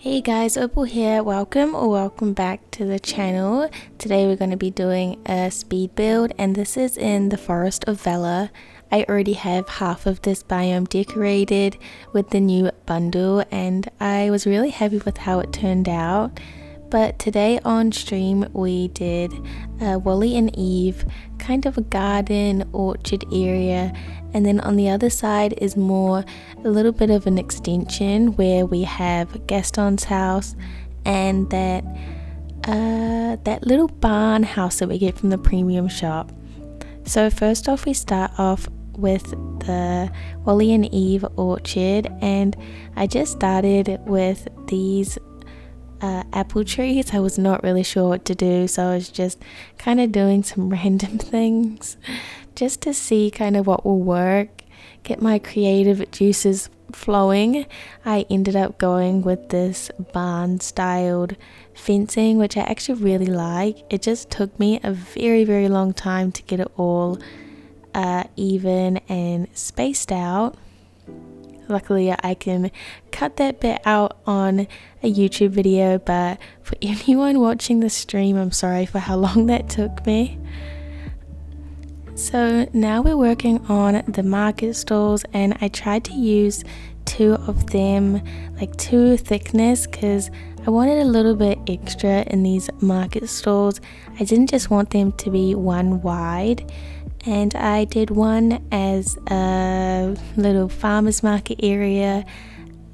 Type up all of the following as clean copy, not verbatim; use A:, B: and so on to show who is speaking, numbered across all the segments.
A: Hey guys, Opal here. Welcome back to the channel. Today we're going to be doing a speed build, and this is in the Forest of Valor. I already have half of this biome decorated with the new bundle, and I was really happy with how it turned out. But today on stream we did Wally and Eve, kind of a garden orchard area, and then on the other side is a little bit of an extension where we have Gaston's house and that little barn house that we get from the premium shop. So first off, we start off with the Wally and Eve orchard, and I just started with these apple trees. I was not really sure what to do, so I was just kind of doing some random things just to see kind of what will work, get my creative juices flowing. I ended up going with this barn styled fencing, which I actually really like. It just took me a very long time to get it all even and spaced out. Luckily I can cut that bit out on a YouTube video, but for anyone watching the stream, I'm sorry for how long that took me. So now we're working on the market stalls, and I tried to use two of them, like two thickness, because I wanted a little bit extra in these market stalls. I didn't just want them to be one wide. And I did one as a little farmer's market area.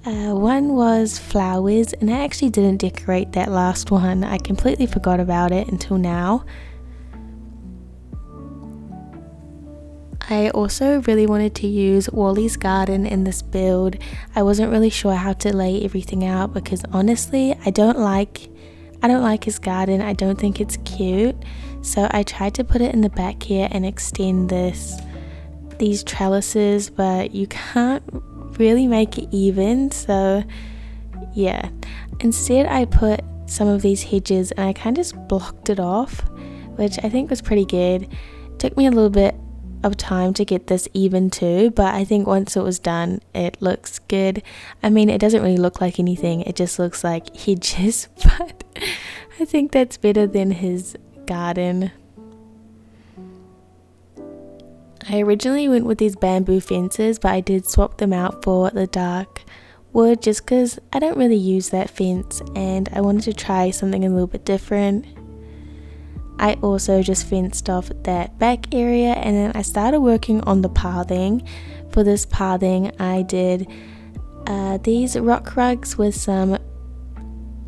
A: One was flowers, and I actually didn't decorate that last one. I completely forgot about it until now. I also really wanted to use Wally's garden in this build. I wasn't really sure how to lay everything out because honestly, I don't like his garden. I don't think it's cute. So I tried to put it in the back here and extend these trellises, but you can't really make it even. So yeah, instead I put some of these hedges and I kind of just blocked it off, which I think was pretty good. It took me a little bit of time to get this even too, but I think once it was done it looks good. I mean, it doesn't really look like anything, it just looks like hedges, but I think that's better than his garden. I originally went with these bamboo fences, but I did swap them out for the dark wood just because I don't really use that fence and I wanted to try something a little bit different. I also just fenced off that back area, and then I started working on the pathing. For this pathing I did these rock rugs with some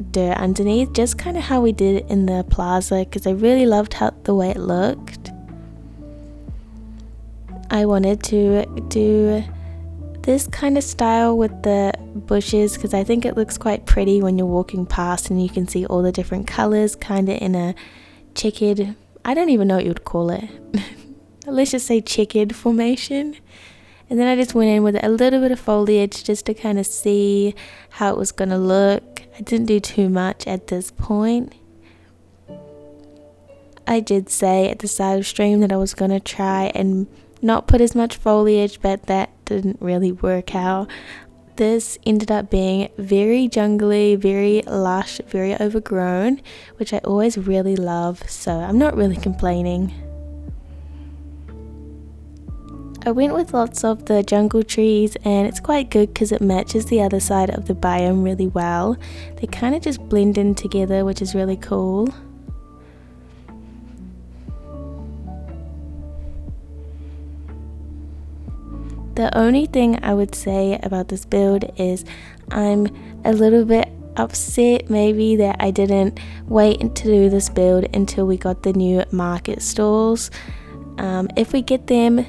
A: dirt underneath, just kind of how we did it in the plaza, because I really loved the way it looked. I wanted to do this kind of style with the bushes because I think it looks quite pretty when you're walking past and you can see all the different colors kind of in a checkered, I don't even know what you would call it. Let's just say checkered formation. And then I just went in with a little bit of foliage just to kind of see how it was going to look. I didn't do too much at this point. I did say at the start of stream that I was going to try and not put as much foliage, but that didn't really work out. This ended up being very jungly, very lush, very overgrown, which I always really love, so I'm not really complaining. I went with lots of the jungle trees, and it's quite good because it matches the other side of the biome really well. They kind of just blend in together, which is really cool. The only thing I would say about this build is I'm a little bit upset maybe that I didn't wait to do this build until we got the new market stalls. If we get them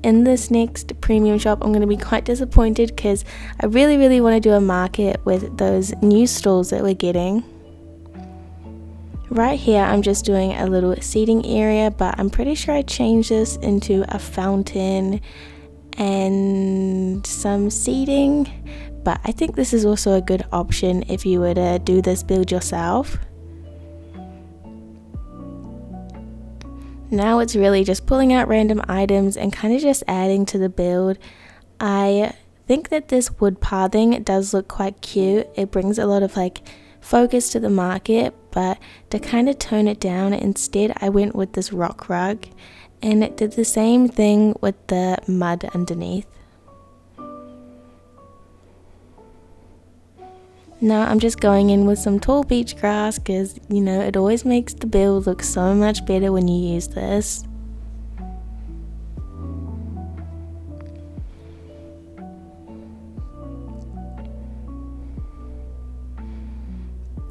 A: in this next premium shop, I'm going to be quite disappointed because I really want to do a market with those new stalls that we're getting. Right here I'm just doing a little seating area, but I'm pretty sure I changed this into a fountain and some seating, but I think this is also a good option if you were to do this build yourself. Now it's really just pulling out random items and kind of just adding to the build. I think that this wood pathing does look quite cute. It brings a lot of like focus to the market, but to kind of tone it down, instead I went with this rock rug and it did the same thing with the mud underneath. Now I'm just going in with some tall beach grass because, you know, it always makes the build look so much better when you use this.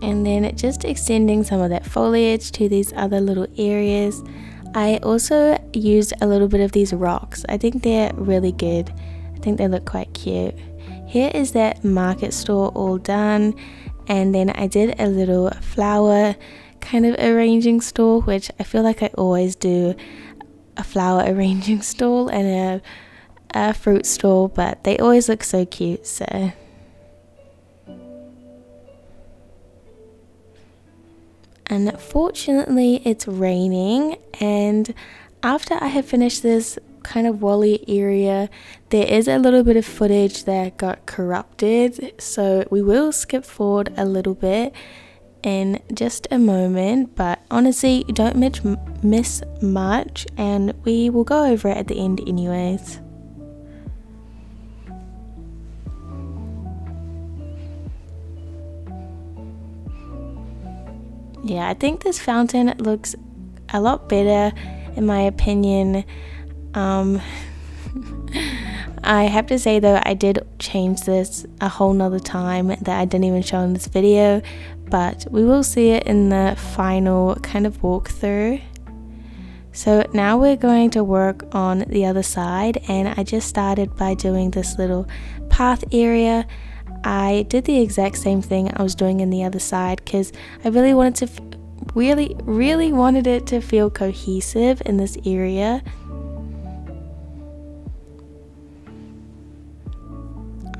A: And then just extending some of that foliage to these other little areas. I also used a little bit of these rocks. I think they're really good. I think they look quite cute. Here is that market store all done, and then I did a little flower kind of arranging stall, which I feel like I always do a flower arranging stall and a fruit stall, but they always look so cute. So unfortunately it's raining, and after I have finished this kind of wally area, there is a little bit of footage that got corrupted, so we will skip forward a little bit in just a moment, but honestly you don't miss much, and we will go over it at the end anyways. Yeah, I think this fountain looks a lot better in my opinion. I have to say though, I did change this a whole nother time that I didn't even show in this video, but we will see it in the final kind of walkthrough. So now we're going to work on the other side, and I just started by doing this little path area. I did the exact same thing I was doing in the other side because I really wanted to really wanted it to feel cohesive in this area.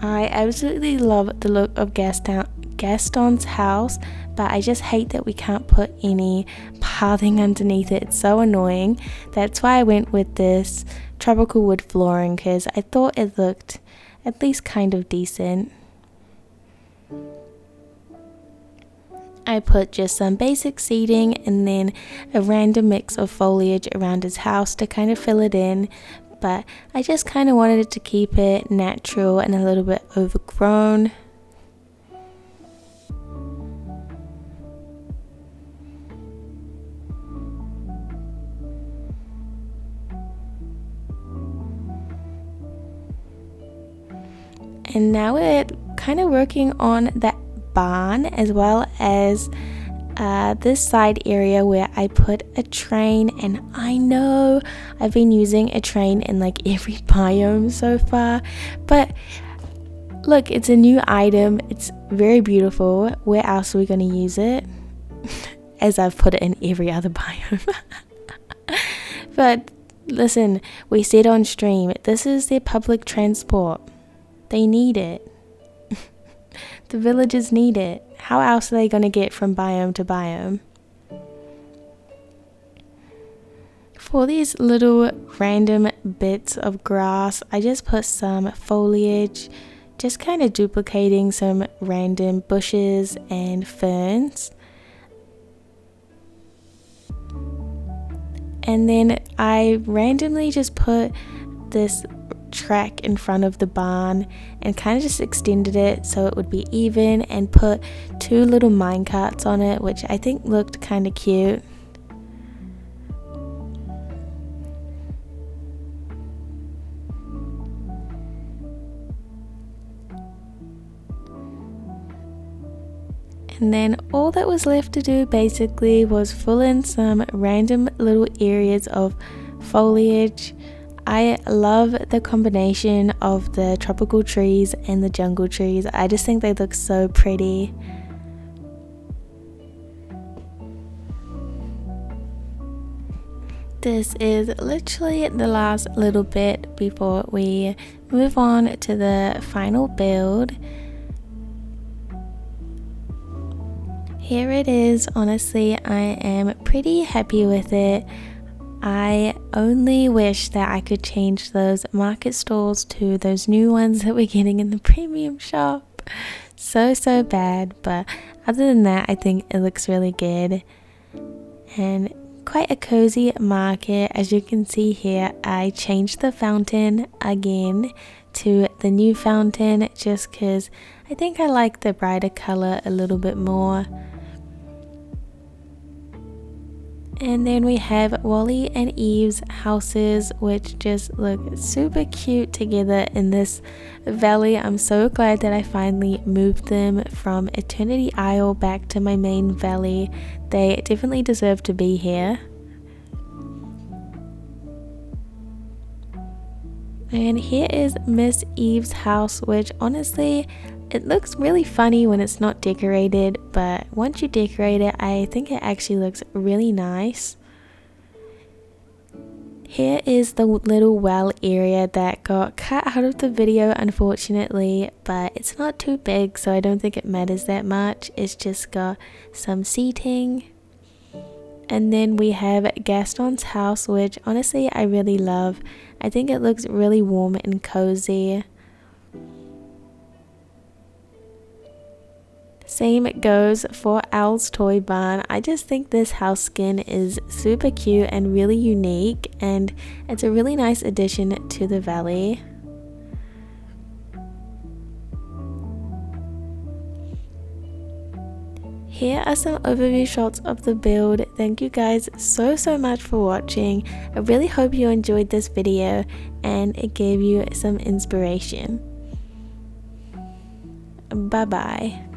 A: I absolutely love the look of Gaston's house, but I just hate that we can't put any pathing underneath it. It's so annoying. That's why I went with this tropical wood flooring, because I thought it looked at least kind of decent. I put just some basic seating and then a random mix of foliage around his house to kind of fill it in, but I just kind of wanted it to keep it natural and a little bit overgrown. And now we're kind of working on that barn, as well as this side area where I put a train. And I know I've been using a train in like every biome so far, but look, it's a new item, it's very beautiful. Where else are we going to use it? As I've put it in every other biome. But listen, we said on stream, this is their public transport. They need it. The villagers need it. How else are they going to get from biome to biome? For these little random bits of grass, I just put some foliage, just kind of duplicating some random bushes and ferns. And then I randomly just put this track in front of the barn and kind of just extended it so it would be even, and put two little mine carts on it, which I think looked kind of cute. And then all that was left to do basically was fill in some random little areas of foliage. I love the combination of the tropical trees and the jungle trees. I just think they look so pretty. This is literally the last little bit before we move on to the final build. Here it is. Honestly, I am pretty happy with it. I only wish that I could change those market stalls to those new ones that we're getting in the premium shop. So bad, but other than that, I think it looks really good. And quite a cozy market. As you can see here, I changed the fountain again to the new fountain just because I think I like the brighter color a little bit more. And then we have Wally and Eve's houses, which just look super cute together in this valley. I'm so glad that I finally moved them from Eternity Isle back to my main valley. They definitely deserve to be here. And here is Miss Eve's house, which honestly, it looks really funny when it's not decorated, but once you decorate it, I think it actually looks really nice. Here is the little well area that got cut out of the video, unfortunately, but it's not too big, so I don't think it matters that much. It's just got some seating. And then we have Gaston's house, which honestly I really love. I think it looks really warm and cozy. Same goes for Owl's Toy Barn. I just think this house skin is super cute and really unique, and it's a really nice addition to the valley. Here are some overview shots of the build. Thank you guys so much for watching. I really hope you enjoyed this video and it gave you some inspiration. Bye bye.